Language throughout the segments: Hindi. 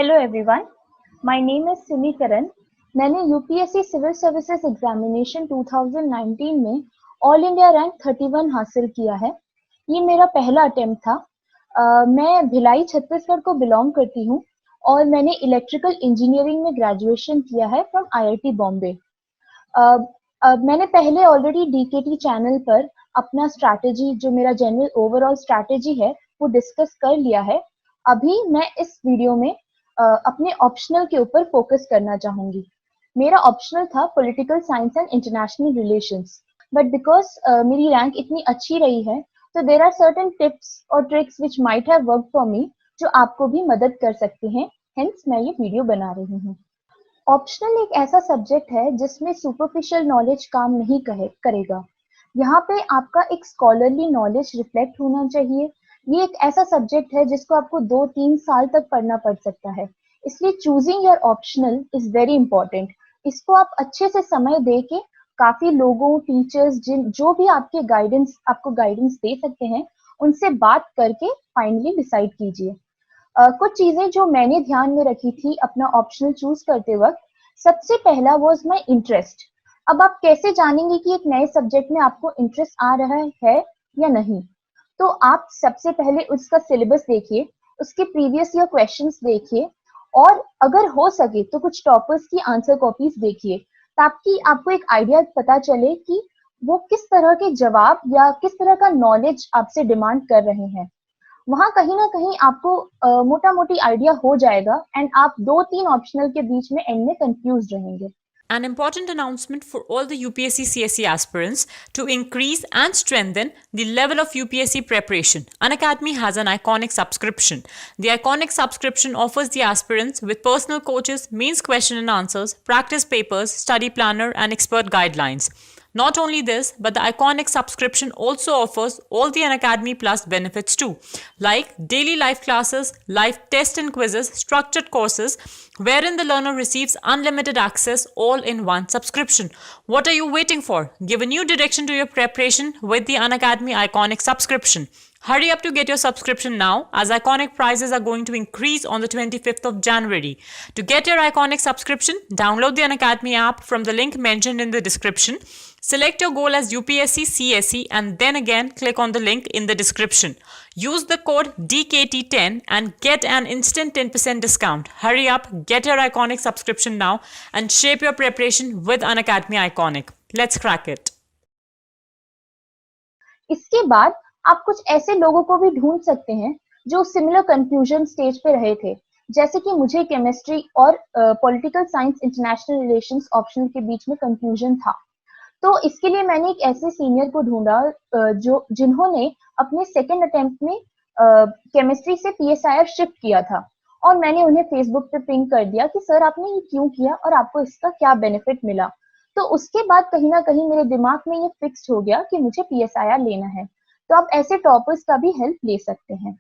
Hello everyone, my name is Simi Karan. मैंने यूपीएससी सिविल सर्विसेज एग्जामिनेशन 2019 में ऑल इंडिया रैंक 31 हासिल किया है। ये मेरा पहला अटेम्प्ट था। मैं भिलाई छत्तीसगढ़ को बिलोंग करती हूँ और मैंने इलेक्ट्रिकल इंजीनियरिंग में ग्रेजुएशन किया है फ्रॉम आईआईटी बॉम्बे। मैंने पहले ऑलरेडी डीकेटी चैनल पर अपना स्ट्रैटेजी, जो मेरा जनरल ओवरऑल स्ट्रैटेजी है, वो डिस्कस कर लिया है। अभी मैं इस वीडियो में अपने ऑप्शनल के ऊपर फोकस करना चाहूंगी। मेरा ऑप्शनल था political science and international relations, but because मेरी रैंक इतनी अच्छी रही है, तो देर आर सर्टेन टिप्स और tricks which might have work for me, जो आपको भी मदद कर सकते हैं। हेंस मैं ये वीडियो बना रही हूँ। ऑप्शनल एक ऐसा सब्जेक्ट है जिसमें सुपरफिशियल नॉलेज काम नहीं करेगा। यहाँ पे आपका एक स्कॉलरली नॉलेज रिफ्लेक्ट होना चाहिए। ये एक ऐसा सब्जेक्ट है जिसको आपको 2-3 साल तक पढ़ना पड़ सकता है, इसलिए choosing your optional is very important. इसको आप अच्छे से समय दे के काफी लोगों, टीचर्स, जो भी आपको गाइडेंस दे सकते हैं, उनसे बात करके फाइनली डिसाइड कीजिए। कुछ चीजें जो मैंने ध्यान में रखी थी अपना ऑप्शनल चूज करते वक्त, सबसे पहला वाज माय इंटरेस्ट। अब आप कैसे जानेंगे कि एक नए सब्जेक्ट में आपको इंटरेस्ट आ रहा है या नहीं? तो आप सबसे पहले उसका सिलेबस देखिए, उसके प्रीवियस ईयर क्वेश्चंस देखिए, और अगर हो सके तो कुछ टॉपर्स की आंसर कॉपीज देखिए, ताकि आपको एक आइडिया पता चले कि वो किस तरह के जवाब या किस तरह का नॉलेज आपसे डिमांड कर रहे हैं। वहां कहीं ना कहीं आपको मोटा मोटी आइडिया हो जाएगा एंड आप 2-3 ऑप्शनल के बीच में एंड में कंफ्यूज रहेंगे। An important announcement for all the UPSC CSE aspirants: to increase and strengthen the level of UPSC preparation, Unacademy has an Iconic subscription. The Iconic subscription offers the aspirants with personal coaches, means question and answers, practice papers, study planner, and expert guidelines. Not only this, but the Iconic subscription also offers all the Unacademy Plus benefits too, like daily live classes, live tests and quizzes, structured courses, wherein the learner receives unlimited access all in one subscription. What are you waiting for? Give a new direction to your preparation with the Unacademy Iconic subscription. Hurry up to get your subscription now, as Iconic prices are going to increase on the 25th of January. To get your Iconic subscription, download the Unacademy app from the link mentioned in the description. Select your goal as UPSC CSE and then again click on the link in the description. Use the code DKT10 and get an instant 10% discount. Hurry up, get your Iconic subscription now and shape your preparation with Unacademy Iconic. Let's crack it. इसके बाद आप कुछ ऐसे लोगों को भी ढूंढ सकते हैं जो सिमिलर कंफ्यूजन स्टेज पे रहे थे, जैसे कि मुझे केमिस्ट्री और political science international relations optional के बीच में कंफ्यूजन था। तो इसके लिए मैंने एक ऐसे सीनियर को ढूंढा जिन्होंने अपने सेकेंड अटेम्प्ट में केमिस्ट्री से पीएसआईआर शिफ्ट किया था, और मैंने उन्हें फेसबुक पे पिंग कर दिया कि सर आपने ये क्यों किया और आपको इसका क्या बेनिफिट मिला। तो उसके बाद कहीं ना कहीं मेरे दिमाग में ये फिक्स्ड हो गया कि मुझे पीएसआईआर लेना है। तो आप ऐसे टॉपर्स का भी हेल्प ले सकते हैं।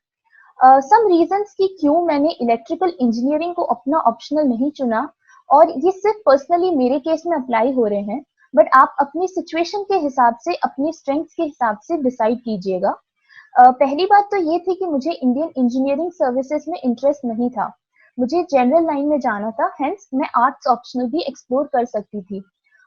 सम रीजंस कि क्यों मैंने इलेक्ट्रिकल इंजीनियरिंग को अपना ऑप्शनल नहीं चुना, और ये सिर्फ पर्सनली मेरे केस में अप्लाई हो रहे हैं, बट आप अपनी सिचुएशन के हिसाब से, अपनी स्ट्रेंथ्स के हिसाब से डिसाइड कीजिएगा। पहली बात तो ये थी कि मुझे इंडियन इंजीनियरिंग सर्विसेज में इंटरेस्ट नहीं था, मुझे जनरल लाइन में जाना था, हेंस मैं आर्ट्स ऑप्शनल भी एक्सप्लोर कर सकती थी।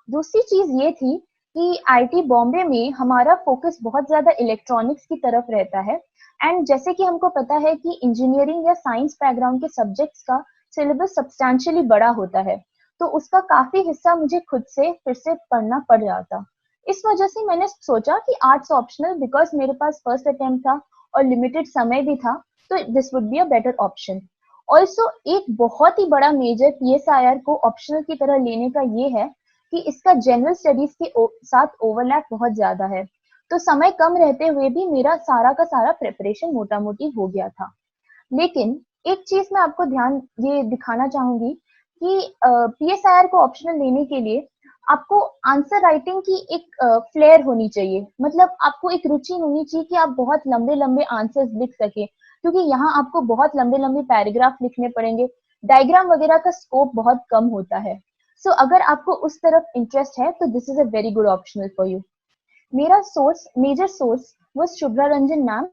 दूसरी चीज ये थी कि आईआईटी बॉम्बे में हमारा फोकस बहुत ज्यादा इलेक्ट्रॉनिक्स की तरफ रहता है, एंड जैसे कि हमको पता है कि इंजीनियरिंग या साइंस बैकग्राउंड के सब्जेक्ट्स का सिलेबस सब्सटैंशियली बड़ा होता है, तो उसका काफी हिस्सा मुझे खुद से फिर से पढ़ना पड़ रहा था। इस वजह से मैंने सोचा कि आर्ट्स ऑप्शनल, बिकॉज मेरे पास फर्स्ट अटेम्प्ट था और लिमिटेड समय भी था, तो this would be a better option. Also एक बहुत ही बड़ा मेजर पीएसआईआर को ऑप्शनल की तरह लेने का ये है कि इसका जनरल स्टडीज के साथ ओवरलैप बहुत ज्यादा है, तो समय कम रहते हुए भी मेरा सारा का सारा प्रिपरेशन मोटा मोटी हो गया था। लेकिन एक चीज मैं आपको ध्यान ये दिखाना चाहूंगी कि पीएसआईआर को ऑप्शनल लेने के लिए आपको आंसर राइटिंग की एक फ्लेयर होनी चाहिए, मतलब आपको एक रुचि होनी चाहिए कि आप बहुत लंबे लंबे आंसर्स लिख सके, क्योंकि यहाँ आपको बहुत लंबे लंबे पैराग्राफ लिखने पड़ेंगे, डायग्राम वगैरह का स्कोप बहुत कम होता है। सो अगर आपको उस तरफ इंटरेस्ट है तो this is a very good optional for you. मेरा मेजर सोर्स वो Shubhra Ranjan ma'am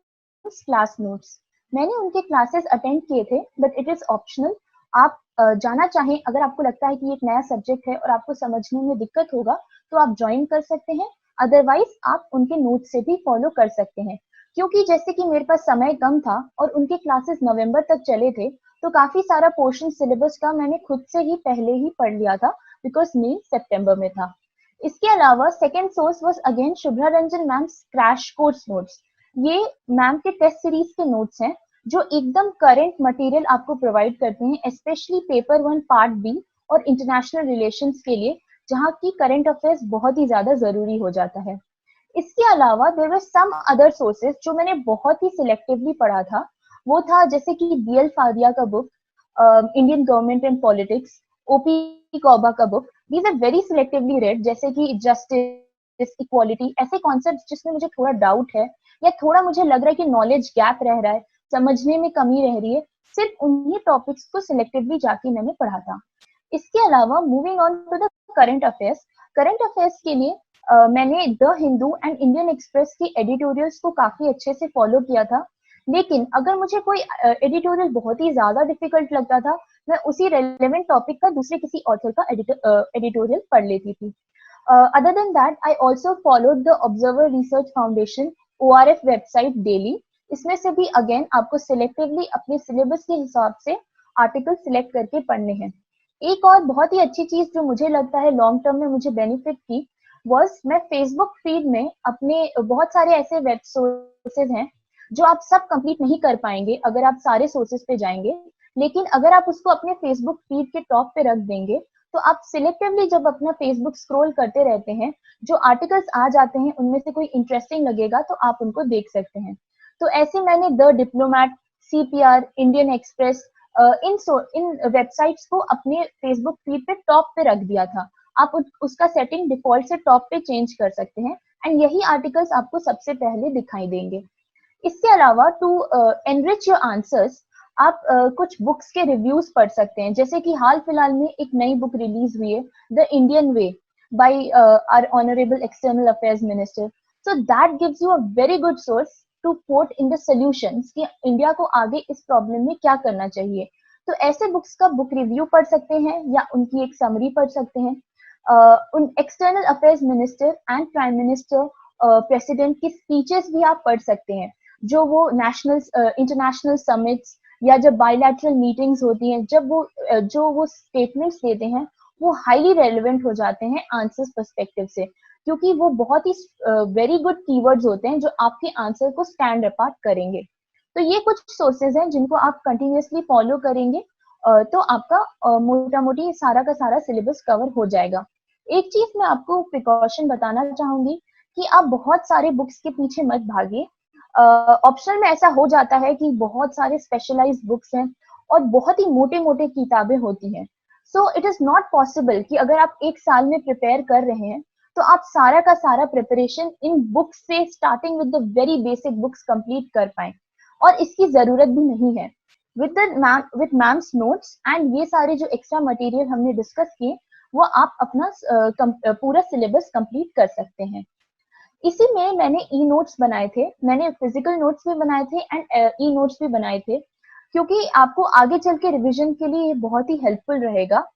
class notes. मैंने उनके क्लासेस अटेंड किए थे, बट इट इज ऑप्शनल, आप जाना चाहें, अगर आपको लगता है कि ये एक नया सब्जेक्ट है और आपको समझने में दिक्कत होगा, तो आप ज्वाइन कर सकते हैं। अदरवाइज आप उनके नोट से भी फॉलो कर सकते हैं। क्योंकि जैसे कि मेरे पास समय कम था और उनके क्लासेस नवंबर तक चले थे, तो काफी सारा पोर्शन सिलेबस का मैंने खुद से ही पहले ही पढ़ लिया था, बिकॉज मेन सितंबर में था। इसके अलावा second source was again Shubhra Ranjan ma'am's crash course notes. ये मैम के टेस्ट सीरीज के नोट्स हैं जो एकदम करंट मटेरियल आपको प्रोवाइड करते हैं, स्पेशली पेपर 1 पार्ट बी और इंटरनेशनल रिलेशंस के लिए, जहाँ की करंट अफेयर्स बहुत ही ज्यादा जरूरी हो जाता है। इसके अलावा there were some other sources जो मैंने बहुत ही सिलेक्टिवली पढ़ा था। वो था जैसे कि बीएल फादिया का book Indian government and politics, OP Gauba का book. These are very selectively read, जैसे कि जस्टिस, इक्वालिटी, ऐसे कॉन्सेप्ट जिसमें मुझे थोड़ा डाउट है या थोड़ा मुझे लग रहा है कि नॉलेज गैप रह रहा है, समझने में कमी रह रही है, सिर्फ उन्हीं टॉपिक्स को सिलेक्टिवली जाके मैंने पढ़ा था। इसके अलावा moving on to the current affairs, current affairs के लिए मैंने the Hindu and Indian Express की एडिटोरियल्स को काफी अच्छे से फॉलो किया था। लेकिन अगर मुझे कोई एडिटोरियल बहुत ही ज्यादा डिफिकल्ट लगता था, मैं उसी रेलेवेंट टॉपिक का दूसरे किसी ऑथर का एडिटोरियल पढ़ लेती थी। Other than that I also followed the observer research foundation ORF website daily. इसमें से भी अगेन आपको सिलेक्टिवली अपने सिलेबस के हिसाब से आर्टिकल सिलेक्ट करके पढ़ने हैं। एक और बहुत ही अच्छी चीज जो मुझे लगता है लॉन्ग टर्म में मुझे बेनिफिट की, वॉज मैं फेसबुक फीड में अपने बहुत सारे ऐसे वेब सोर्सेज हैं जो आप सब कंप्लीट नहीं कर पाएंगे अगर आप सारे सोर्सेज पे जाएंगे, लेकिन अगर आप उसको अपने फेसबुक फीड के टॉप पे रख देंगे, तो आप सिलेक्टिवली जब अपना फेसबुक स्क्रॉल करते रहते हैं, जो आर्टिकल्स आ जाते हैं उनमें से कोई इंटरेस्टिंग लगेगा तो आप उनको देख सकते हैं। तो ऐसे मैंने the diplomat, CPR, Indian express, in websites को अपने फेसबुक फीड पे टॉप पे रख दिया था। आप उसका सेटिंग डिफॉल्ट से टॉप पे चेंज कर सकते हैं एंड यही आर्टिकल्स आपको सबसे पहले दिखाई देंगे। इसके अलावा टू एनरिच योर आंसर्स, आप कुछ बुक्स के रिव्यूज पढ़ सकते हैं। जैसे कि हाल फिलहाल में एक नई बुक रिलीज हुई है, the Indian way by our honourable external affairs minister. So that gives you a very good source to quote in the solutions कि इंडिया को आगे इस प्रॉब्लम में क्या करना चाहिए। तो ऐसे बुक्स का बुक रिव्यू पढ़ सकते हैं या उनकी एक समरी पढ़ सकते हैं। उन external affairs minister and prime minister, president की स्पीचेस भी आप पढ़ सकते हैं, जो वो नेशनल इंटरनेशनल समिट्स या जब बायलैटरल मीटिंग्स होती हैं, जब वो जो वो स्टेटमेंट्स देते हैं, वो हाईली रेलेवेंट हो जाते हैं आंसर्स पर्सपेक्टिव से, क्योंकि वो बहुत ही वेरी गुड कीवर्ड्स होते हैं जो आपके आंसर को स्टैंड अपार्ट करेंगे। तो ये कुछ सोर्सेज हैं जिनको आप कंटिन्यूअसली फॉलो करेंगे, तो आपका मोटा मोटी सारा का सारा सिलेबस कवर हो जाएगा। एक चीज मैं आपको प्रिकॉशन बताना चाहूंगी कि आप बहुत सारे बुक्स के पीछे मत भागिए। ऑप्शनल में ऐसा हो जाता है कि बहुत सारे स्पेशलाइज्ड बुक्स हैं और बहुत ही मोटे मोटे किताबें होती हैं। So it is not possible कि अगर आप एक साल में प्रिपेयर कर रहे हैं तो आप सारा का सारा प्रिपरेशन इन बुक्स से starting with the very basic books complete कर पाए, और इसकी जरूरत भी नहीं है। विद मैम्स नोट्स एंड ये सारे जो एक्स्ट्रा मटेरियल हमने डिस्कस किए, वो आप अपना पूरा सिलेबस कंप्लीट कर सकते हैं। इसी में मैंने ई नोट्स बनाए थे, मैंने फिजिकल नोट्स भी बनाए थे एंड ई नोट्स भी बनाए थे, क्योंकि आपको आगे चल के रिविजन के लिए ये बहुत ही हेल्पफुल रहेगा।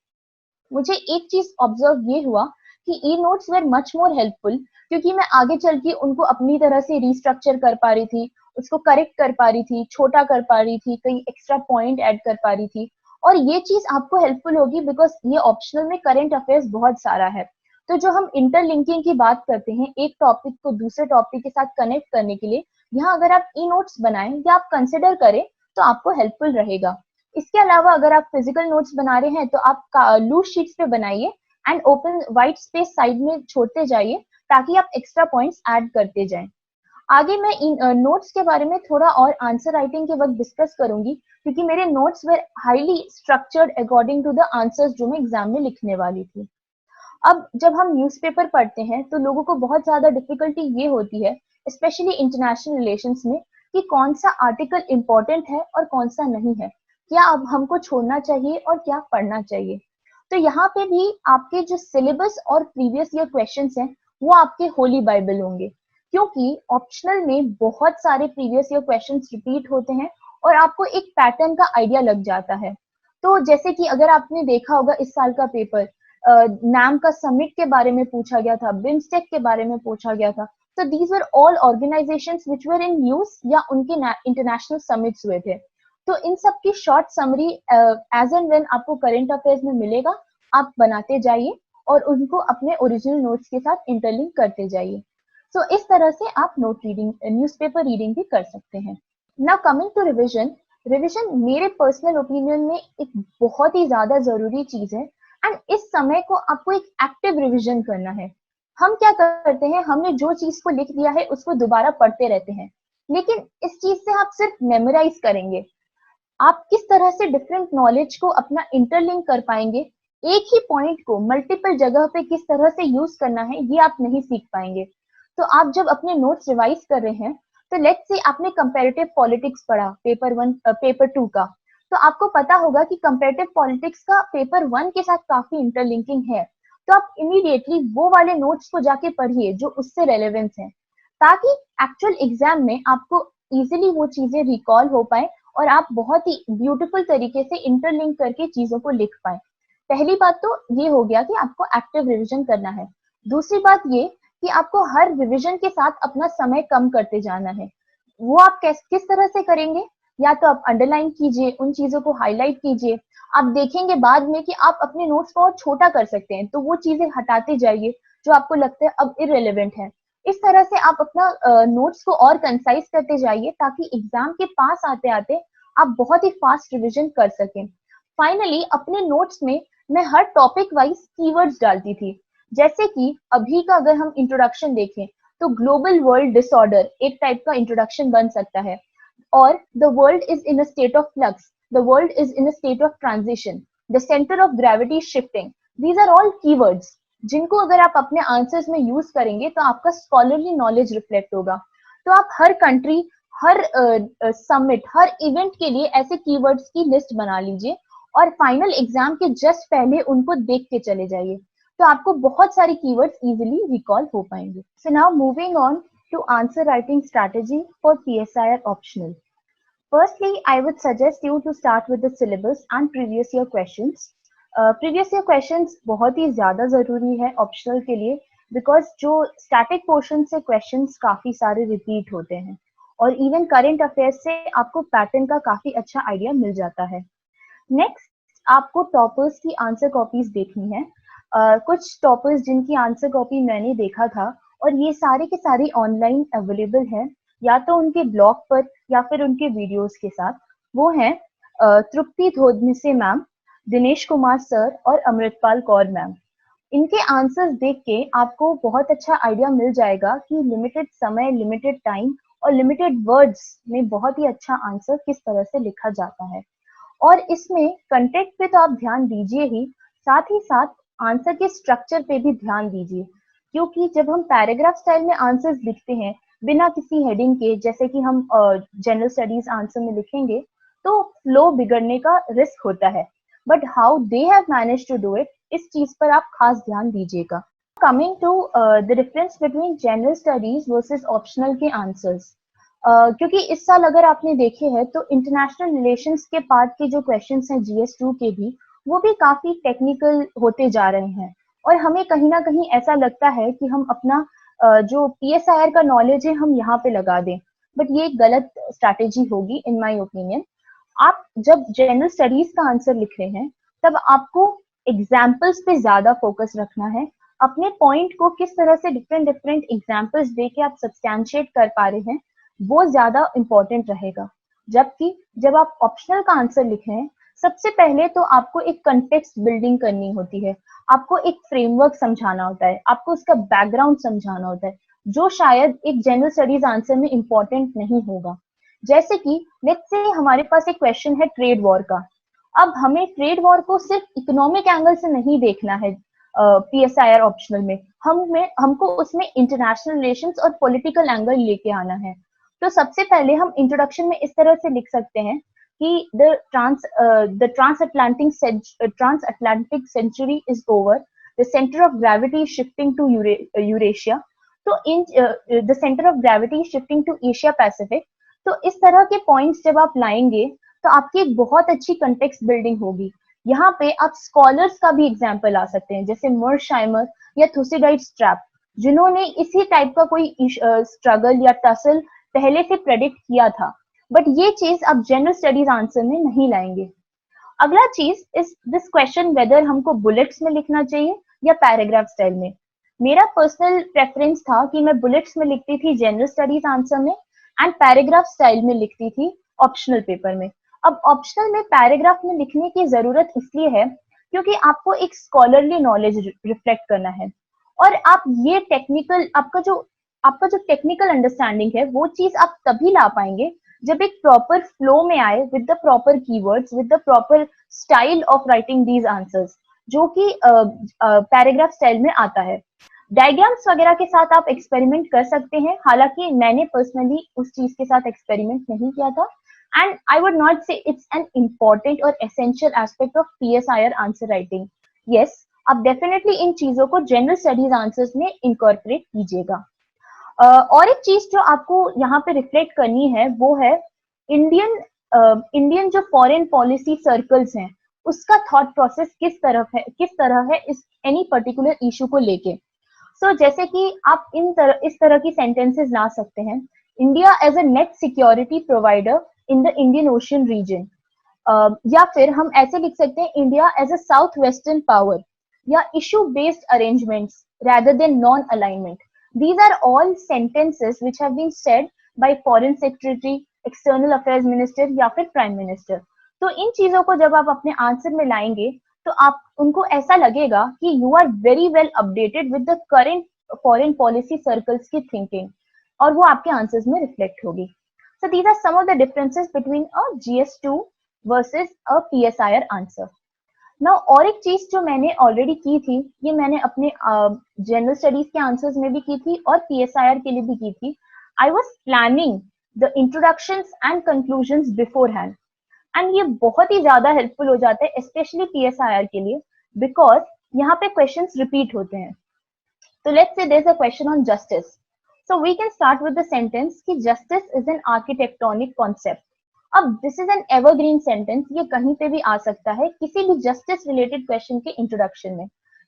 मुझे एक चीज ऑब्जर्व ये हुआ कि E notes were much more helpful, क्योंकि मैं आगे चल के उनको अपनी तरह से रिस्ट्रक्चर कर पा रही थी, उसको करेक्ट कर पा रही थी, छोटा कर पा रही थी, कई एक्स्ट्रा पॉइंट ऐड कर पा रही थी। और ये चीज आपको हेल्पफुल होगी बिकॉज ये ऑप्शनल में करंट अफेयर्स बहुत सारा है। तो जो हम इंटरलिंकिंग की बात करते हैं, एक टॉपिक को दूसरे टॉपिक के साथ कनेक्ट करने के लिए, यहाँ अगर आप ई नोट्स बनाएं या आप कंसिडर करें तो आपको हेल्पफुल रहेगा। इसके अलावा अगर आप फिजिकल नोट्स बना रहे हैं तो आप लूज शीट्स पे बनाइए and open white space side में छोड़ते जाइए, ताकि आप एक्स्ट्रा पॉइंट्स ऐड करते जाएं। आगे मैं इन नोट्स के बारे में थोड़ा और आंसर राइटिंग के वक्त डिस्कस करूंगी, क्योंकि मेरे notes were highly structured according to the answers जो मैं एग्जाम में लिखने वाली थी। अब जब हम न्यूज़पेपर पढ़ते हैं तो लोगों को बहुत ज्यादा डिफिकल्टी ये होती है, स्पेशली इंटरनेशनल रिलेशंस में, कि कौन सा आर्टिकल इम्पोर्टेंट है और कौन सा नहीं है, क्या अब हमको छोड़ना चाहिए और क्या पढ़ना चाहिए। तो यहाँ पे भी आपके जो सिलेबस और प्रीवियस ईयर क्वेश्चंस हैं वो आपके होली बाइबल होंगे, क्योंकि ऑप्शनल में बहुत सारे प्रीवियस ईयर क्वेश्चंस रिपीट होते हैं और आपको एक पैटर्न का आइडिया लग जाता है। तो जैसे कि अगर आपने देखा होगा इस साल का पेपर, नाम का समिट के बारे में पूछा गया था, बिम्स्टेक के बारे में पूछा गया था। तो these were all organisations which were in news या उनके इंटरनेशनल समिट्स हुए थे। तो इन सब की short summary as and when आपको करंट अफेयर्स में मिलेगा, आप बनाते जाइए और उनको अपने ओरिजिनल नोट्स के साथ इंटरलिंक करते जाइए। सो इस तरह से आप नोट रीडिंग, न्यूज़पेपर रीडिंग भी कर सकते हैं। Now coming to revision, revision मेरे पर्सनल ओपिनियन में एक बहुत ही ज्यादा जरूरी चीज है। एंड इस समय को आपको एक एक्टिव रिविजन करना है। हम क्या करते हैं, हमने जो चीज को लिख दिया है उसको दोबारा पढ़ते रहते हैं, लेकिन इस चीज से आप सिर्फ मेमोराइज करेंगे। आप किस तरह से डिफरेंट नॉलेज को अपना इंटरलिंक कर पाएंगे, एक ही पॉइंट को मल्टीपल जगह पे किस तरह से यूज करना है, ये आप नहीं सीख पाएंगे। तो आप जब अपने नोट्स रिवाइज कर रहे हैं, तो लेट्स से आपने कंपैरेटिव पॉलिटिक्स पढ़ा पेपर 1 पेपर 2 का, तो आपको पता होगा कि कंपैरेटिव पॉलिटिक्स का पेपर 1 के साथ काफी इंटरलिंकिंग है। तो आप इमीडिएटली वो वाले नोट्स को जाके पढ़िए जो उससे रेलेवेंस है, ताकि एक्चुअल एग्जाम में आपको इजीली वो चीजें रिकॉल हो पाए और आप बहुत ही ब्यूटीफुल तरीके से इंटरलिंक करके चीजों को लिख पाए। पहली बात तो ये हो गया कि आपको एक्टिव रिवीजन करना है। दूसरी बात ये कि आपको हर रिवीजन के साथ अपना समय कम करते जाना है। वो आप किस तरह से करेंगे, या तो आप अंडरलाइन कीजिए, उन चीजों को हाईलाइट कीजिए। आप देखेंगे बाद में कि आप अपने नोट्स को और छोटा कर सकते हैं, तो वो चीजें हटाते जाइए जो आपको लगता है अब इररिलेवेंट है। इस तरह से आप अपना नोट्स को और कंसाइज करते जाइए, ताकि एग्जाम के पास आते आते आप बहुत ही फास्ट रिवीजन कर सकें। फाइनली अपने नोट्स में मैं हर टॉपिक वाइज कीवर्ड्स डालती थी। जैसे कि अभी का अगर हम इंट्रोडक्शन देखें, तो ग्लोबल वर्ल्ड डिसऑर्डर एक टाइप का इंट्रोडक्शन बन सकता है, और the world is in a state of flux, the world is in a state of transition, the centre of gravity shifting. These are all keywords जिनको अगर आप अपने आंसर्स में यूज करेंगे तो आपका स्कॉलरली नॉलेज रिफ्लेक्ट होगा। तो आप हर कंट्री, हर समिट, हर इवेंट के लिए ऐसे कीवर्ड्स की लिस्ट बना लीजिए और फाइनल एग्जाम के जस्ट पहले उनको देख के चले जाइए, तो आपको बहुत सारे कीवर्ड्स इजीली रिकॉल हो पाएंगे। So now moving on to answer writing strategy for PSIR optional. Firstly, I would suggest you to start with the syllabus and previous year questions. Previous year questions बहुत ही ज़्यादा ज़रूरी है ऑप्शनल के लिए, बिकॉज जो स्टैटिक पोर्शन से क्वेश्चंस काफ़ी सारे रिपीट होते हैं, और इवन करंट अफेयर्स से आपको पैटर्न का काफ़ी अच्छा आइडिया मिल जाता है। नेक्स्ट, आपको टॉपर्स की आंसर कॉपीज देखनी है। कुछ टॉपर्स जिनकी आंसर कॉपी मैंने देखा था, और ये सारे के सारे ऑनलाइन अवेलेबल हैं, या तो उनके ब्लॉग पर या फिर उनके वीडियोस के साथ। वो हैं तृप्ति धोधमिसे मैम, दिनेश कुमार सर और अमृतपाल कौर मैम। इनके आंसर्स देख के आपको बहुत अच्छा आइडिया मिल जाएगा कि लिमिटेड समय, लिमिटेड टाइम और लिमिटेड वर्ड्स में बहुत ही अच्छा आंसर किस तरह से लिखा जाता है। और इसमें कंटेंट पे तो आप ध्यान दीजिए ही साथ आंसर के स्ट्रक्चर पे भी ध्यान दीजिए, क्योंकि जब हम पैराग्राफ स्टाइल में आंसर्स लिखते हैं बिना किसी हेडिंग के, जैसे कि हम जनरल स्टडीज आंसर में लिखेंगे, तो फ्लो बिगड़ने का रिस्क होता है। But how they have manage to do it, इस चीज पर आप खास ध्यान दीजिएगा। Coming to the difference between general studies versus optional के आंसर्स, क्योंकि इस साल अगर आपने देखे हैं तो इंटरनेशनल रिलेशंस के पार्ट के जो क्वेश्चंस हैं GS2 के भी, वो भी काफी टेक्निकल होते जा रहे हैं, और हमें कहीं ना कहीं ऐसा लगता है कि हम अपना जो PSIR का नॉलेज है हम यहाँ पे लगा दें, बट ये एक गलत स्ट्रैटेजी होगी इन माय ओपिनियन। आप जब जनरल स्टडीज का आंसर लिख रहे हैं, तब आपको एग्जाम्पल्स पे ज्यादा फोकस रखना है। अपने पॉइंट को किस तरह से डिफरेंट डिफरेंट एग्जाम्पल्स दे के आप सब्सटैंशिएट कर पा रहे हैं, वो ज्यादा इंपॉर्टेंट रहेगा। जबकि जब आप ऑप्शनल का आंसर लिख रहे हैं, सबसे पहले तो आपको एक कंटेक्स्ट बिल्डिंग करनी होती है, आपको एक फ्रेमवर्क समझाना होता है, आपको उसका बैकग्राउंड समझाना होता है, जो शायद एक जनरल स्टडीज आंसर में इंपॉर्टेंट नहीं होगा। जैसे कि लेट्स से हमारे पास एक क्वेश्चन है ट्रेड वॉर का। अब हमें ट्रेड वॉर को सिर्फ इकोनॉमिक एंगल से नहीं देखना है PSIR ऑप्शनल में, हमको उसमें इंटरनेशनल रिलेशंस और पॉलिटिकल एंगल लेके आना है। तो सबसे पहले हम इंट्रोडक्शन में इस तरह से लिख सकते हैं कि the transatlantic century is over, the center of gravity is shifting to Eurasia, तो the center of gravity is shifting to Asia Pacific। तो इस तरह के पॉइंट्स जब आप लाएंगे, तो आपकी एक बहुत अच्छी कंटेक्स्ट बिल्डिंग होगी। यहाँ पे आप स्कॉलर्स का भी एग्जाम्पल ला सकते हैं, जैसे मर्शाइमर या थुसिडाइड्स ट्रैप, जिन्होंने इसी टाइप का कोई स्ट्रगल या टसल पहले से प्रेडिक्ट किया था, बट ये चीज आप जनरल स्टडीज आंसर में नहीं लाएंगे। अगला चीज इज दिस क्वेश्चन वेदर हमको बुलेट्स में लिखना चाहिए या पैराग्राफ स्टाइल में। मेरा पर्सनल प्रेफरेंस था कि मैं बुलेट्स में लिखती थी जनरल स्टडीज आंसर में, एंड पैराग्राफ स्टाइल में लिखती थी ऑप्शनल पेपर में। अब ऑप्शनल में पैराग्राफ में लिखने की जरूरत इसलिए है क्योंकि आपको एक स्कॉलरली नॉलेज रिफ्लेक्ट करना है, और आप ये टेक्निकल आपका जो टेक्निकल अंडरस्टैंडिंग है वो चीज आप तभी ला पाएंगे जब एक प्रॉपर फ्लो में आए with the proper keywords, with the proper style of writing these answers, जो कि पैराग्राफ स्टाइल में आता है। डायग्राम्स वगैरह के साथ आप एक्सपेरिमेंट कर सकते हैं, हालांकि मैंने पर्सनली उस चीज के साथ एक्सपेरिमेंट नहीं किया था, एंड आई वुड नॉट से इट्स एन इम्पॉर्टेंट और essential aspect of PSIR answer writing. Yes, आप डेफिनेटली इन चीजों को जनरल स्टडीज आंसर्स में इनकॉर्पोरेट कीजिएगा। और एक चीज जो आपको यहाँ पे रिफ्लेक्ट करनी है वो है इंडियन जो फॉरेन पॉलिसी सर्कल्स हैं उसका थॉट प्रोसेस किस तरह है इस एनी पर्टिकुलर इशू को लेके। सो जैसे कि आप इस तरह की सेंटेंसेस ला सकते हैं, India as a net security provider in the Indian Ocean region, या फिर हम ऐसे लिख सकते हैं, India as a south western power, या issue based arrangements rather than non-alignment. These are all sentences which have been said by foreign secretary, external affairs minister या फिर prime minister. तो इन चीजों को जब आप अपने आंसर में लाएंगे तो आप उनको ऐसा लगेगा कि you are very well updated with the current foreign policy circles की thinking, और वो आपके आंसर्स में रिफ्लेक्ट होगी। So these are some of the differences between a GS2 versus a PSIR answer. Now और एक चीज जो मैंने ऑलरेडी की थी, ये मैंने अपने जनरल स्टडीज के आंसर्स में भी की थी और PSIR के लिए भी की थी। I was planning the introductions and conclusions before hand, and ये बहुत ही ज्यादा हेल्पफुल हो जाता है स्पेशली PSIR के लिए, बिकॉज यहाँ पे क्वेश्चंस रिपीट होते हैं। तो let's say there is a question on justice, so we can start with the sentence कि justice is an architectonic concept. अब this is an evergreen sentence, ये कहीं पे भी आ सकता है किसी भी जस्टिस रिलेटेड क्वेश्चन के इंट्रोडक्शन में।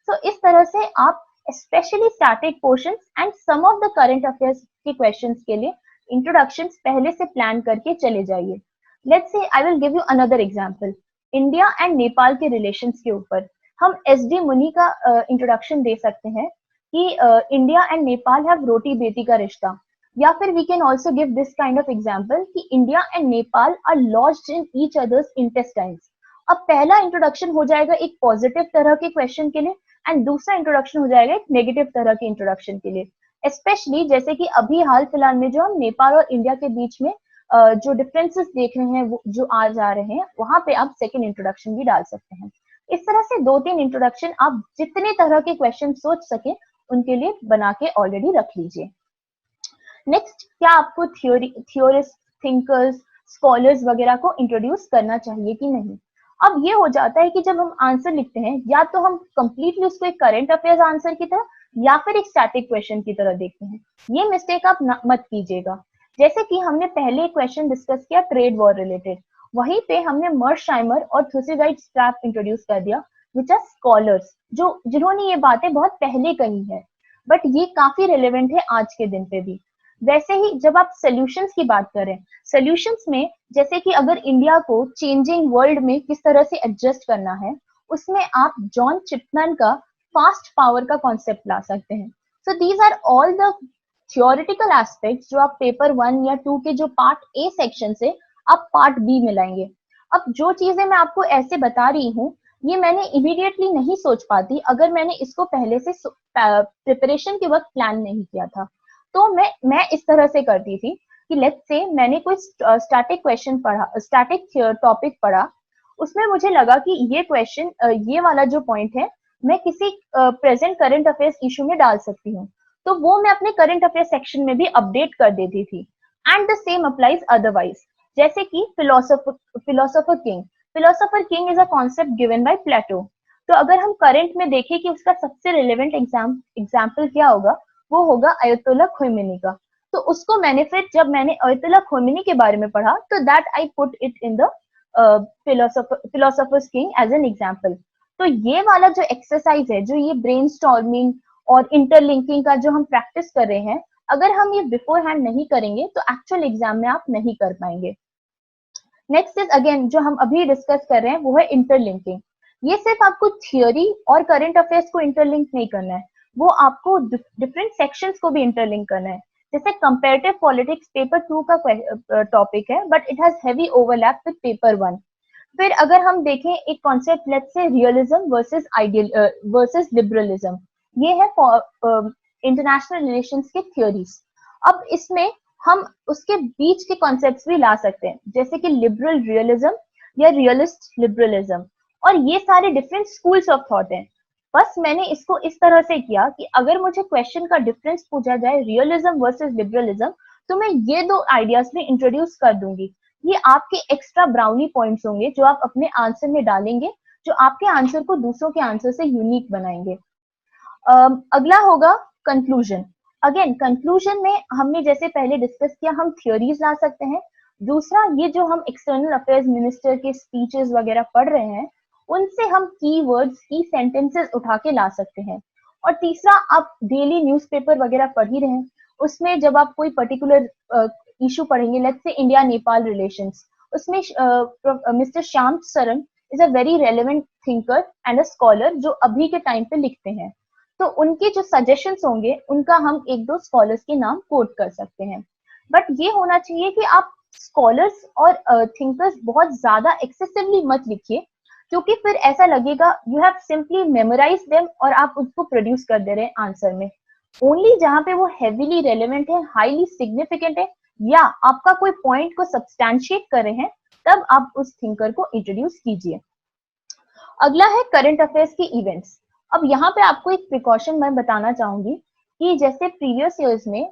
सो इस तरह से आप specially static portions and some of the current affairs के क्वेश्चंस के लिए इंट्रोडक्शंस पहले से प्लान करके चले जाइए। Let's say I will give you another example, India and Nepal के रिलेशंस के ऊपर हम SD मुनि का इंट्रोडक्शन दे सकते हैं कि इंडिया एंड नेपाल हैव रोटी बेटी का रिश्ता, या फिर we can also give this kind of example कि India and Nepal are lodged in each others intestines. अब पहला इंट्रोडक्शन हो जाएगा एक पॉजिटिव तरह के क्वेश्चन के लिए, एंड दूसरा इंट्रोडक्शन हो जाएगा एक नेगेटिव तरह के इंट्रोडक्शन के लिए। स्पेशली जैसे कि अभी हाल फिलहाल में जो हम नेपाल और इंडिया के बीच में जो डिफरेंसेस देख रहे हैं वो जो आ जा रहे हैं, वहां पे आप सेकेंड इंट्रोडक्शन भी डाल सकते हैं। इस तरह से 2-3 इंट्रोडक्शन आप जितने तरह के क्वेश्चन सोच सके उनके लिए बना के ऑलरेडी रख लीजिए। नेक्स्ट, क्या आपको थियोरिस्ट, थिंकर्स, स्कॉलर्स वगैरह को इंट्रोड्यूस करना चाहिए कि नहीं? अब ये हो जाता है कि जब हम आंसर लिखते हैं, या तो हम कंप्लीटली उसको एक करंट अफेयर्स आंसर की तरह या फिर एक स्टैटिक क्वेश्चन की तरह देखते हैं। ये मिस्टेक आप मत कीजिएगा। जैसे कि हमने पहले एक क्वेश्चन डिस्कस किया ट्रेड वॉर रिलेटेड, वहीं पे हमने मर्शाइमर और थुसिडाइड्स ट्रैप इंट्रोड्यूस कर दिया, विच आर स्कॉलर्स, जिन्होंने ये बातें बहुत पहले कही है, बट ये काफी रिलेवेंट है आज के दिन पे भी। वैसे ही जब आप सॉल्यूशंस की बात करें, सॉल्यूशंस में जैसे कि अगर इंडिया को चेंजिंग वर्ल्ड में किस तरह से एडजस्ट करना है, उसमें आप जॉन चिपमैन का फास्ट पावर का कॉन्सेप्ट ला सकते हैं। So these are all the theoretical aspects जो आप पेपर 1 या 2 के जो पार्ट A सेक्शन से आप पार्ट B में लाएंगे। अब जो चीजें मैं आपको ऐसे बता रही हूँ, ये मैंने इमीडिएटली नहीं सोच पाती अगर मैंने इसको पहले से प्रिपरेशन के वक्त प्लान नहीं किया था। तो मैं इस तरह से करती थी कि लेट्स से मैंने कोई स्टैटिक क्वेश्चन पढ़ा, स्टैटिक टॉपिक पढ़ा, उसमें मुझे लगा कि ये क्वेश्चन, ये वाला जो पॉइंट है, मैं किसी प्रेजेंट करंट अफेयर्स इशू में डाल सकती हूँ, तो वो मैं अपने करंट अफेयर्स सेक्शन में भी अपडेट कर देती थी। And the same applies otherwise, जैसे कि philosopher king is a concept given by Plato. तो अगर हम करंट में देखें कि उसका सबसे रिलेवेंट एग्जाम्पल क्या होगा, वो होगा अयतुल्ला खोमेनी का। तो उसको मैंने फिर जब मैंने अयतुल्ला खोमेनी के बारे में पढ़ा, तो that I put it in the philosophers king as an example. तो ये वाला जो एक्सरसाइज है, जो ये ब्रेनस्टॉर्मिंग और इंटरलिंकिंग का जो हम प्रैक्टिस कर रहे हैं, अगर हम ये बिफोर हैंड नहीं करेंगे तो एक्चुअल एग्जाम में आप नहीं कर पाएंगे। नेक्स्ट इज अगेन जो हम अभी डिस्कस कर रहे हैं वो है इंटरलिंकिंग। ये सिर्फ आपको थियोरी और करंट अफेयर्स को इंटरलिंक नहीं करना है, वो आपको डिफरेंट सेक्शंस को भी इंटरलिंक करना है। जैसे कंपैरेटिव पॉलिटिक्स पेपर 2 का टॉपिक है, but it has heavy overlap with paper 1। फिर अगर हम देखें एक concept let's say realism versus ideal versus liberalism, ये है इंटरनेशनल रिलेशंस के थ्योरीज। अब इसमें हम उसके बीच के कॉन्सेप्ट्स भी ला सकते हैं, जैसे कि लिबरल रियलिज्म या रियलिस्ट लिबरलिज्म, और ये सारे डिफरेंट स्कूल्स ऑफ थॉट हैं। बस मैंने इसको इस तरह से किया कि अगर मुझे क्वेश्चन का डिफरेंस पूछा जाए रियलिज्म वर्सेस लिबरलिज्म, तो मैं ये दो आइडियाज में इंट्रोड्यूस कर दूंगी। ये आपके एक्स्ट्रा ब्राउनी पॉइंट्स होंगे जो आप अपने आंसर में डालेंगे, जो आपके आंसर को दूसरों के आंसर से यूनिक बनाएंगे। अगला होगा कंक्लूजन। अगेन कंक्लूजन में हमने जैसे पहले डिस्कस किया, हम थ्योरीज ला सकते हैं। दूसरा, ये जो हम एक्सटर्नल अफेयर्स मिनिस्टर के स्पीचेस वगैरह पढ़ रहे हैं, उनसे हम कीवर्ड्स की सेंटेंसेस उठा के ला सकते हैं। और तीसरा, आप डेली न्यूज़पेपर वगैरह पढ़ ही रहे हैं, उसमें जब आप कोई पर्टिकुलर इशू पढ़ेंगे, let's say India Nepal relations, उसमें mister Shyam Saran is a very relevant thinker and a scholar जो अभी के टाइम पे लिखते हैं। तो उनके जो सजेशंस होंगे उनका हम एक दो स्कॉलर्स के नाम कोट कर सकते हैं। बट ये होना चाहिए कि आप स्कॉलर्स और थिंकर्स बहुत ज्यादा एक्सेसिवली मत लिखिए, क्योंकि फिर ऐसा लगेगा you have simply memorise them और आप उसको प्रोड्यूस कर दे रहे हैं आंसर में। ओनली जहां पे वो हेवीली रेलेवेंट है, हाईली सिग्निफिकेंट है, या आपका कोई पॉइंट को सब्सटैंशिएट कर रहे हैं, तब आप उस थिंकर को इंट्रोड्यूस कीजिए। अगला है करंट अफेयर्स के इवेंट्स। अब यहाँ पे आपको एक प्रिकॉशन मैं बताना चाहूंगी कि जैसे प्रीवियस ईयर्स में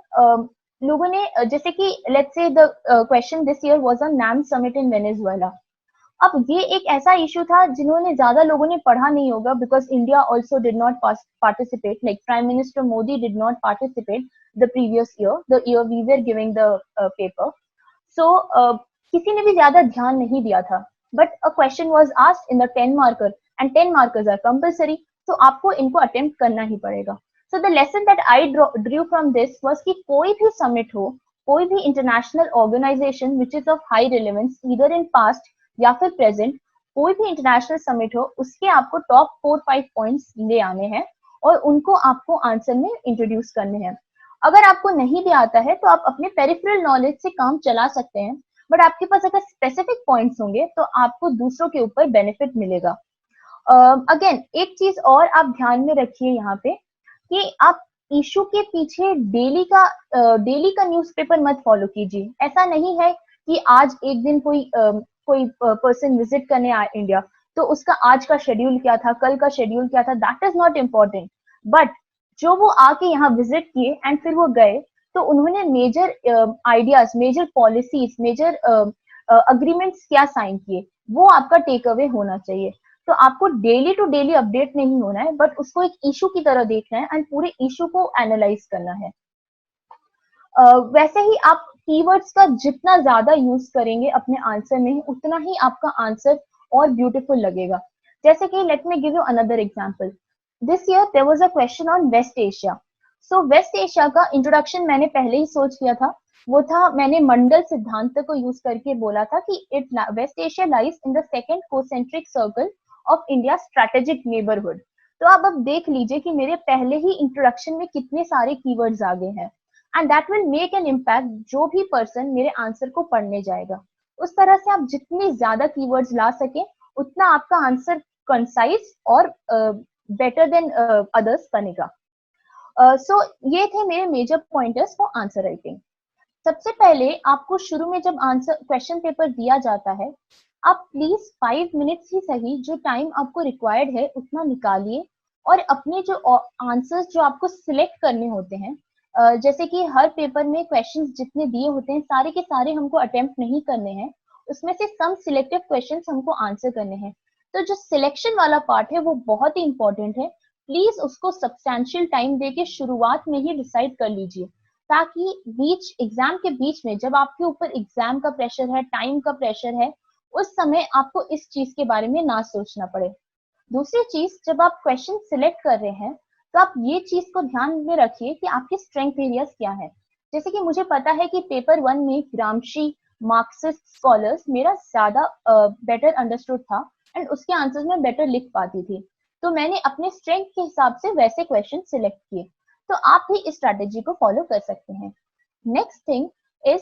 लोगों ने जैसे कि let's say the question this year was on नाम समिट इन वेनेजुएला। अब ये एक ऐसा इशू था जिन्होंने ज्यादा लोगों ने पढ़ा नहीं होगा, because India also did not participate, like prime minister Modi did not participate the previous year, the year we were giving the paper. So किसी ने भी ज्यादा ध्यान नहीं दिया था, but a question was asked in the 10 marker and 10 markers are compulsory, तो आपको इनको अटेम्प्ट करना ही पड़ेगा। So the lesson that I drew from this was कि कोई भी समिट हो, कोई भी international organisation which is of high relevance either in past या फिर प्रेजेंट, कोई भी इंटरनेशनल समिट हो, उसके आपको टॉप 4-5 पॉइंट्स ले आने हैं और उनको आपको आंसर में इंट्रोड्यूस करने हैं। अगर आपको नहीं भी आता है तो आप अपने पेरिफेरल नॉलेज से काम चला सकते हैं, बट आपके पास अगर स्पेसिफिक पॉइंट्स होंगे तो आपको दूसरों के ऊपर बेनिफिट मिलेगा। अगेन एक चीज और आप ध्यान में रखिए यहाँ पे कि आप इशू के पीछे डेली का न्यूज़पेपर मत फॉलो कीजिए। ऐसा नहीं है कि आज एक दिन कोई पर्सन विजिट करने आए इंडिया, तो उसका आज का शेड्यूल क्या था, कल का शेड्यूल क्या था, that is not important. But जो वो आके यहाँ विजिट किए एंड फिर वो गए, तो उन्होंने major ideas, major policies, major agreements क्या साइन किए, वो आपका टेक अवे होना चाहिए। तो आपको डेली टू डेली अपडेट नहीं होना है, बट उसको एक इशू की तरह देखना है एंड पूरे इशू को एनालाइज करना है। वैसे ही आप कीवर्ड्स का जितना ज्यादा यूज करेंगे अपने आंसर में, उतना ही आपका आंसर और ब्यूटीफुल लगेगा। जैसे कि let me give you another example. This year there was a question on West Asia. So West Asia का इंट्रोडक्शन मैंने पहले ही सोच लिया था, वो था, मैंने मंडल सिद्धांत को यूज करके बोला था कि West Asia lies in the second concentric circle of India strategic neighbourhood. तो आप अब देख लीजिए कि मेरे पहले ही इंट्रोडक्शन में कितने सारे कीवर्ड्स आ गए हैं, and that will make an impact जो भी पर्सन मेरे आंसर को पढ़ने जाएगा। उस तरह से आप जितने ज्यादा कीवर्ड्स ला सके, उतना आपका आंसर कंसाइज और बेटर देन अदर्स बनेगा। सो ये थे मेरे major pointers for answer writing. सबसे पहले आपको शुरू में जब आंसर क्वेश्चन पेपर दिया जाता है, आप प्लीज 5 मिनट्स ही सही, जो टाइम आपको रिक्वायर्ड है उतना निकालिए और अपने जो आंसर्स जो आपको सिलेक्ट करने होते हैं, जैसे कि हर पेपर में क्वेश्चंस जितने दिए होते हैं सारे के सारे हमको अटेम्प्ट नहीं करने हैं, उसमें से सम सिलेक्टिव क्वेश्चंस हमको आंसर करने हैं। तो जो सिलेक्शन वाला पार्ट है वो बहुत ही इंपॉर्टेंट है, प्लीज उसको सब्सटैंशियल टाइम देके शुरुआत में ही डिसाइड कर लीजिए, ताकि एग्जाम के बीच में जब आपके ऊपर एग्जाम का प्रेशर है, टाइम का प्रेशर है, उस समय आपको इस चीज के बारे में ना सोचना पड़े। दूसरी चीज, जब आप क्वेश्चन सिलेक्ट कर रहे हैं तो आप ये चीज को ध्यान में रखिए कि आपके स्ट्रेंथ एरियाज क्या है। जैसे कि मुझे पता है कि पेपर 1 में ग्रामशी, मार्क्सिस्ट स्कॉलर्स मेरा ज्यादा बेटर अंडरस्टूड था एंड उसके आंसर्स में बेटर लिख पाती थी, तो मैंने अपने स्ट्रेंथ के हिसाब से वैसे क्वेश्चन सिलेक्ट किए। तो आप भी इस स्ट्रैटेजी को फॉलो कर सकते हैं। नेक्स्ट थिंग इज,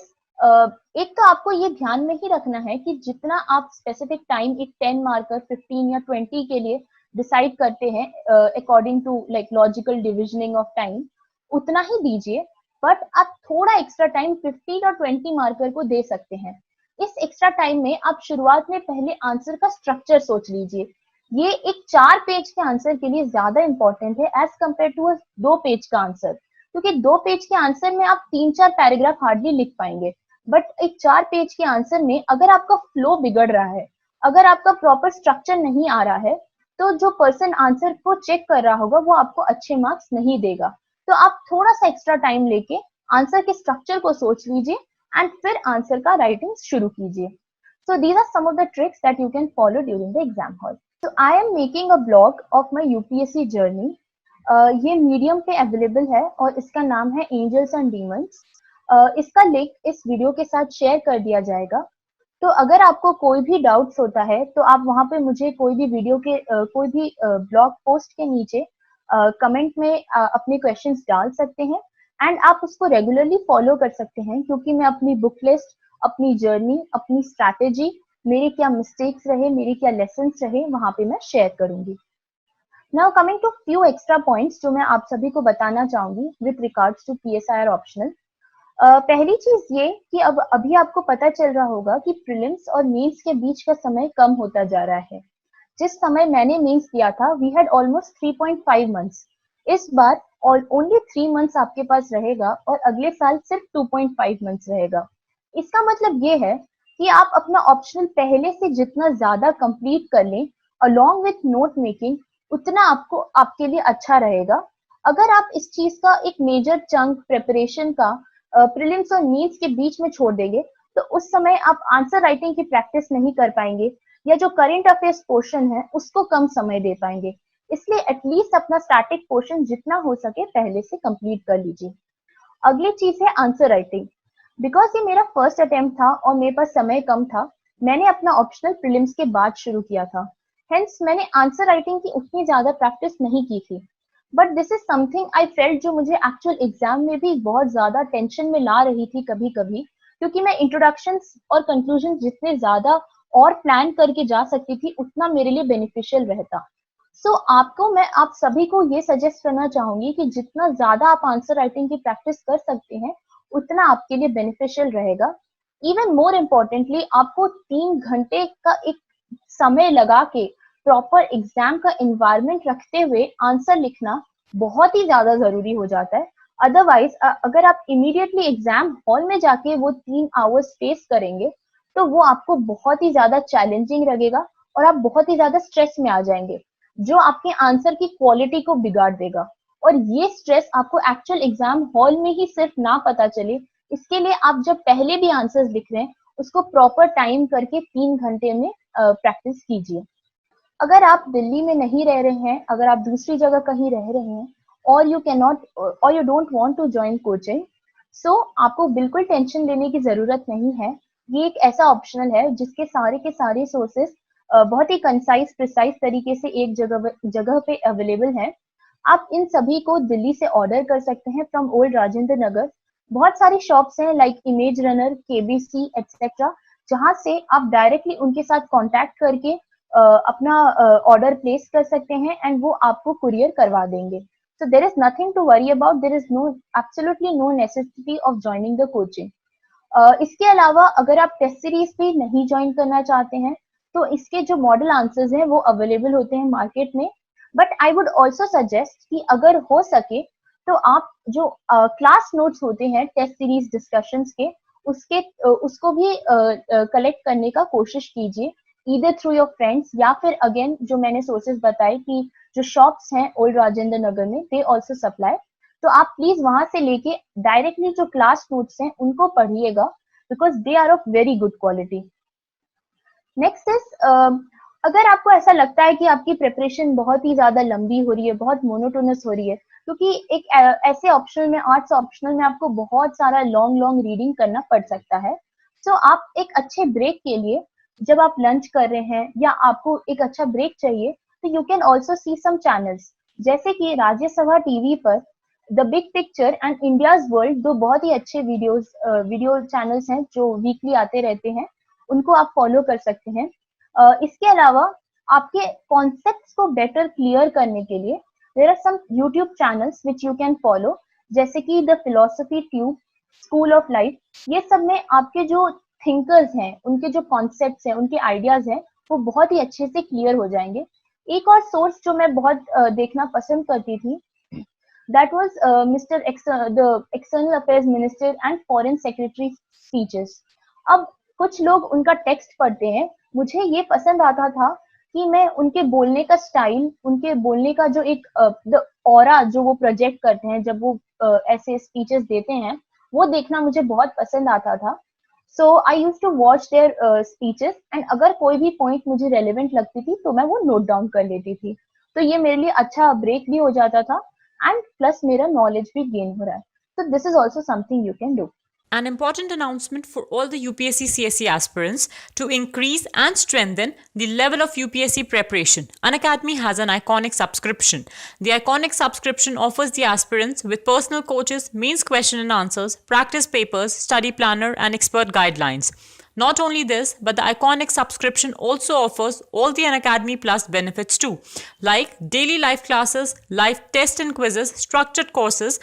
एक तो आपको ये ध्यान में ही रखना है कि जितना आप स्पेसिफिक टाइम एक 10 मार्कर 15 या 20 के लिए डिसाइड करते हैं according to like logical divisioning of time, उतना ही दीजिए। बट आप थोड़ा एक्स्ट्रा टाइम 15 और 20 मार्कर को दे सकते हैं। इस एक्स्ट्रा टाइम में आप शुरुआत में पहले आंसर का स्ट्रक्चर सोच लीजिए। ये एक 4 पेज के आंसर के लिए ज्यादा इंपॉर्टेंट है एज कम्पेयर टू 2 पेज का आंसर, क्योंकि 2 पेज के आंसर में आप 3-4 पैराग्राफ हार्डली लिख पाएंगे। बट एक 4 पेज के आंसर में अगर आपका फ्लो बिगड़ रहा है, अगर आपका प्रॉपर स्ट्रक्चर नहीं आ रहा है, तो जो पर्सन आंसर को चेक कर रहा होगा वो आपको अच्छे मार्क्स नहीं देगा। तो आप थोड़ा सा एक्स्ट्रा टाइम लेके आंसर के स्ट्रक्चर को सोच लीजिए एंड फिर आंसर का राइटिंग शुरू कीजिए। So these are some of the tricks that you can follow during the exam hall. So I am making a blog of my UPSC journey. ये मीडियम पे अवेलेबल है और इसका नाम है एंजल्स एंड डीमंस। इसका लिंक इस वीडियो के साथ शेयर कर दिया जाएगा। तो अगर आपको कोई भी डाउट्स होता है तो आप वहां पे मुझे कोई भी वीडियो के कोई भी ब्लॉग पोस्ट के नीचे कमेंट में अपने क्वेश्चंस डाल सकते हैं एंड आप उसको रेगुलरली फॉलो कर सकते हैं, क्योंकि मैं अपनी बुक लिस्ट, अपनी जर्नी, अपनी स्ट्रैटेजी, मेरे क्या मिस्टेक्स रहे, मेरे क्या लेसन्स रहे, वहां पे मैं शेयर करूंगी। Now coming to few extra points जो मैं आप सभी को बताना चाहूंगी with regards to PSIR optional. पहली चीज ये कि अब अभी आपको पता चल रहा होगा कि प्रीलिम्स और मेंस के बीच का समय कम होता जा रहा है। जिस समय मैंने मेंस दिया था वी हैड ऑलमोस्ट 3.5 मंथ्स। इस बार ओनली 3 मंथ्स आपके पास रहेगा और अगले साल सिर्फ 2.5 मंथ्स रहेगा। इसका मतलब ये है कि आप अपना ऑप्शनल पहले से जितना ज्यादा कंप्लीट कर लें अलोंग विथ नोट मेकिंग, उतना आपको आपके लिए अच्छा रहेगा। अगर आप इस चीज का एक मेजर चंक प्रिपरेशन का प्रीलिम्स और मेंस के बीच में छोड़ देंगे तो उस समय आप आंसर राइटिंग की प्रैक्टिस नहीं कर पाएंगे या जो करंट अफेयर्स पोर्शन है उसको कम समय दे पाएंगे। इसलिए एटलीस्ट अपना स्टैटिक पोर्शन जितना हो सके पहले से कंप्लीट कर लीजिए। अगली चीज है आंसर राइटिंग। बिकॉज ये मेरा फर्स्ट अटेम्प्ट था और मेरे पास समय कम था, मैंने अपना ऑप्शनल प्रीलिम्स के बाद शुरू किया था। हेंस मैंने आंसर राइटिंग की उतनी ज्यादा प्रैक्टिस नहीं की थी। But this is something I felt जो मुझे एक्चुअल एग्जाम में भी बहुत ज्यादा टेंशन में ला रही थी कभी कभी, क्योंकि मैं इंट्रोडक्शंस और कंक्लूजन जितने ज्यादा और प्लान करके जा सकती थी उतना मेरे लिए बेनिफिशियल रहता। सो आपको मैं आप सभी को ये सजेस्ट करना चाहूंगी कि जितना ज्यादा आप आंसर राइटिंग की प्रैक्टिस कर सकते हैं उतना आपके लिए बेनिफिशियल रहेगा। इवन मोर इम्पोर्टेंटली आपको 3 घंटे का एक समय लगा के प्रॉपर एग्जाम का एनवायरनमेंट रखते हुए आंसर लिखना बहुत ही ज्यादा जरूरी हो जाता है। अदरवाइज अगर आप इमीडिएटली एग्जाम हॉल में जाके वो 3 आवर्स फेस करेंगे तो वो आपको बहुत ही ज्यादा चैलेंजिंग लगेगा और आप बहुत ही ज्यादा स्ट्रेस में आ जाएंगे, जो आपके आंसर की क्वालिटी को बिगाड़ देगा। और ये स्ट्रेस आपको एक्चुअल एग्जाम हॉल में ही सिर्फ ना पता चले, इसके लिए आप जब पहले भी आंसर्स लिख रहे हैं उसको प्रॉपर टाइम करके 3 घंटे में प्रैक्टिस कीजिए। अगर आप दिल्ली में नहीं रह रहे हैं, अगर आप दूसरी जगह कहीं रह रहे हैं और यू कैन नॉट और you don't want to join coaching, so आपको बिल्कुल टेंशन लेने की जरूरत नहीं है। ये एक ऐसा ऑप्शनल है जिसके सारे के सारे सोर्सेस बहुत ही कंसाइज प्रिसाइज तरीके से एक जगह पे अवेलेबल है। आप इन सभी को दिल्ली से ऑर्डर कर सकते हैं फ्रॉम ओल्ड राजेंद्र नगर। बहुत सारी शॉप्स हैं like image runner, KBC etcetera, जहां से आप डायरेक्टली उनके साथ कांटेक्ट करके अपना ऑर्डर प्लेस कर सकते हैं एंड वो आपको कुरियर करवा देंगे। So there is nothing to worry about, there is no absolutely no necessity of joining the coaching. इसके अलावा अगर आप टेस्ट सीरीज भी नहीं ज्वाइन करना चाहते हैं तो इसके जो मॉडल आंसर्स हैं वो अवेलेबल होते हैं मार्केट में। But I would also suggest कि अगर हो सके तो आप जो क्लास नोट्स होते हैं टेस्ट सीरीज डिस्कशंस के, उसको भी कलेक्ट करने का कोशिश कीजिए, ईदर थ्रू योर फ्रेंड्स या फिर अगेन जो मैंने सोर्सेज बताए कि जो शॉप्स हैं ओल्ड राजेंद्र नगर में दे ऑल्सो सप्लाई। तो आप प्लीज वहां से लेके डायरेक्टली जो क्लास नोट्स हैं उनको पढ़िएगा because they are of very good quality. Next is, अगर आपको ऐसा लगता है कि आपकी प्रिपरेशन बहुत ही ज्यादा लंबी हो रही है, बहुत मोनोटोनस हो रही है, क्योंकि एक ऐसे ऑप्शनल में, आर्ट्स ऑप्शनल में आपको बहुत सारा लॉन्ग लॉन्ग रीडिंग करना पड़ सकता है। सो आप एक अच्छे ब्रेक के लिए, जब आप लंच कर रहे हैं या आपको एक अच्छा ब्रेक चाहिए, तो you can also see some channels, जैसे कि राज्यसभा टीवी पर the big picture and India's world, दो बहुत ही अच्छे वीडियो चैनल्स हैं जो वीकली आते रहते हैं, उनको आप फॉलो कर सकते हैं। इसके अलावा आपके कॉन्सेप्ट्स को बेटर क्लियर करने के लिए there are some YouTube channels which you can follow, जैसे कि the philosophy tube, school of life. ये सब में आपके जो थिंकर्स हैं, उनके जो कॉन्सेप्ट्स हैं, उनके आइडियाज हैं, वो बहुत ही अच्छे से क्लियर हो जाएंगे। एक और सोर्स जो मैं बहुत देखना पसंद करती थी, that was the external affairs minister and foreign secretary speeches. अब कुछ लोग उनका टेक्स्ट पढ़ते हैं, मुझे ये पसंद आता था कि मैं उनके बोलने का स्टाइल, उनके बोलने का जो एक द ऑरा जो वो प्रोजेक्ट करते हैं जब वो ऐसे स्पीचेस देते हैं, वो देखना मुझे बहुत पसंद आता था। So I use to watch their speeches, and अगर कोई भी पॉइंट मुझे रेलिवेंट लगती थी तो मैं वो नोट डाउन कर लेती थी। तो ये मेरे लिए अच्छा ब्रेक भी हो जाता था, एंड प्लस मेरा नॉलेज भी गेन हो रहा है। तो this is also something you can do. An important announcement for all the UPSC CSE aspirants to increase and strengthen the level of UPSC preparation. Unacademy has an iconic subscription. The iconic subscription offers the aspirants with personal coaches, means question and answers, practice papers, study planner, and expert guidelines. Not only this, but the iconic subscription also offers all the Unacademy Plus benefits too, like daily live classes, live tests and quizzes, structured courses,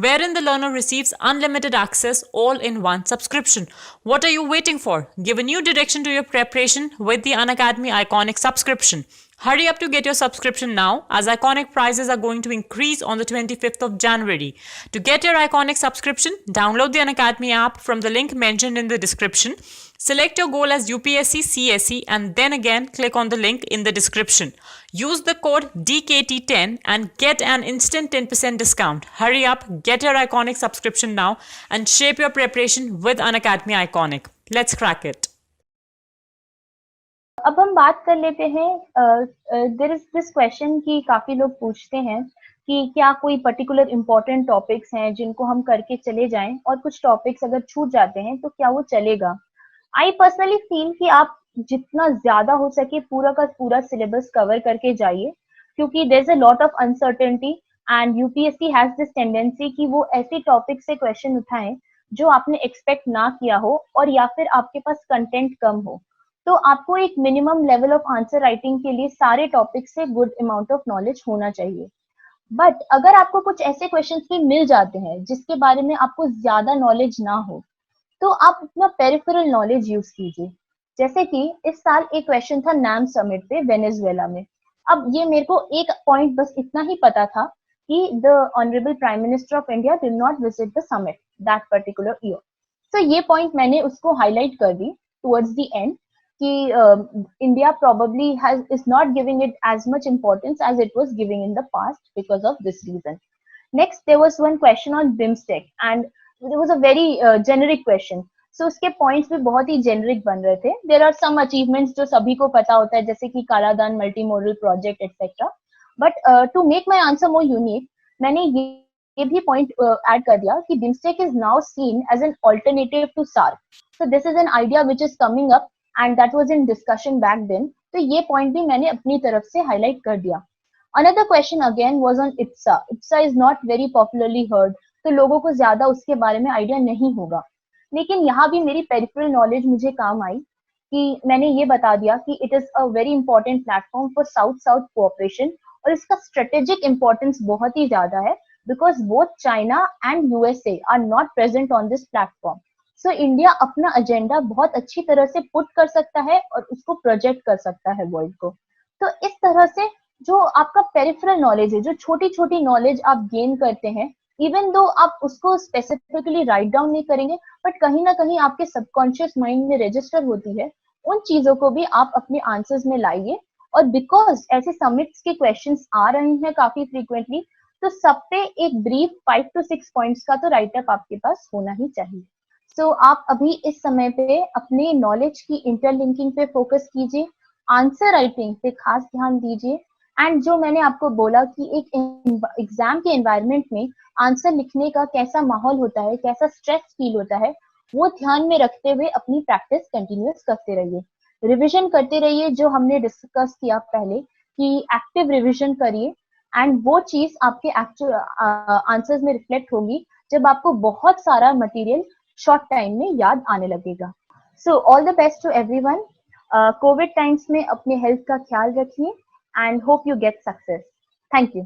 wherein the learner receives unlimited access all in one subscription. What are you waiting for? Give a new direction to your preparation with the Unacademy iconic subscription. Hurry up to get your subscription now, as iconic prices are going to increase on the 25th of January. To get your iconic subscription, download the Unacademy app from the link mentioned in the description. Select your goal as UPSC CSE and then again click on the link in the description. Use the code DKT10 and get an instant 10% discount. Hurry up, get your iconic subscription now and shape your preparation with Unacademy Iconic. Let's crack it. अब हम बात कर लेते हैं, देयर इज दिस क्वेश्चन कि काफी लोग पूछते हैं कि क्या कोई पर्टिकुलर इम्पोर्टेंट टॉपिक्स हैं जिनको हम करके चले जाएं, और कुछ टॉपिक्स अगर छूट जाते हैं तो क्या वो चलेगा। आई पर्सनली फील कि आप जितना ज्यादा हो सके पूरा का पूरा सिलेबस कवर करके जाइए, क्योंकि there is a lot of uncertainty, and UPSC has this tendency कि वो ऐसे टॉपिक से क्वेश्चन उठाएं जो आपने एक्सपेक्ट ना किया हो, और या फिर आपके पास कंटेंट कम हो। तो आपको एक minimum level of answer writing के लिए सारे टॉपिक से गुड अमाउंट ऑफ नॉलेज होना चाहिए। बट अगर आपको कुछ ऐसे क्वेश्चंस भी मिल जाते हैं जिसके बारे में आपको ज्यादा नॉलेज ना हो, तो आप अपना पेरिफेरल नॉलेज यूज कीजिए। जैसे कि इस साल एक क्वेश्चन था नैम समिट पे वेनेजुएला में। अब ये मेरे को एक पॉइंट बस इतना ही पता था कि the honourable prime minister of India did not visit the summit that particular year. So ये पॉइंट मैंने उसको हाईलाइट कर दी टुवर्ड्स द एंड कि इंडिया probably is not giving it as much importance as it was giving in the past because of this reason. Next, there was one question on BIMSTEC and it was a very generic question. So उसके points भी बहुत ही generic बन रहे थे. There are some achievements जो सभी को पता होता है, जैसे कि Kaladan multimodal project etc. But to make my answer more unique, मैंने ये भी point add कर दिया कि BIMSTEC is now seen as an alternative to SAARC. So this is an idea which is coming up and that was in discussion back then. तो ये point भी मैंने अपनी तरफ से highlight कर दिया. Another question again was on IPSA. IPSA is not very popularly heard, तो लोगों को ज्यादा उसके बारे में आइडिया नहीं होगा, लेकिन यहाँ भी मेरी पेरिफेरल नॉलेज मुझे काम आई कि मैंने ये बता दिया कि it is a very important platform for south south cooperation, और इसका स्ट्रेटेजिक इंपॉर्टेंस बहुत ही ज्यादा है because both China and USA are not present on this platform. So India अपना एजेंडा बहुत अच्छी तरह से पुट कर सकता है और उसको प्रोजेक्ट कर सकता है वर्ल्ड को। तो इस तरह से जो आपका पेरिफेरल नॉलेज है, जो छोटी छोटी नॉलेज आप गेन करते हैं, इवन दो आप उसको स्पेसिफिकली राइट डाउन नहीं करेंगे, बट कहीं ना कहीं आपके सबकॉन्शियस माइंड में रजिस्टर होती है, उन चीजों को भी आप अपने आंसर्स में लाइए। और बिकॉज ऐसे समिट्स के क्वेश्चंस आ रहे हैं काफी फ्रीक्वेंटली, तो सब पे एक ब्रीफ 5 to 6 पॉइंट्स का तो राइट अप आपके पास होना ही चाहिए। तो आप अभी इस समय पे अपने नॉलेज की इंटरलिंकिंग पे फोकस कीजिए, आंसर राइटिंग पे खास ध्यान दीजिए, एंड जो मैंने आपको बोला कि एक एग्जाम के एनवायरनमेंट में आंसर लिखने का कैसा माहौल होता है, कैसा स्ट्रेस फील होता है, वो ध्यान में रखते हुए अपनी प्रैक्टिस कंटिन्यूस करते रहिए, रिविजन करते रहिए। जो हमने डिस्कस किया पहले कि एक्टिव रिविजन करिए, एंड वो चीज आपके एक्चुअल आंसर्स में रिफ्लेक्ट होगी जब आपको बहुत सारा मटेरियल शॉर्ट टाइम में याद आने लगेगा। So all the best to everyone. COVID times में अपने हेल्थ का ख्याल रखिए and hope you get success. Thank you.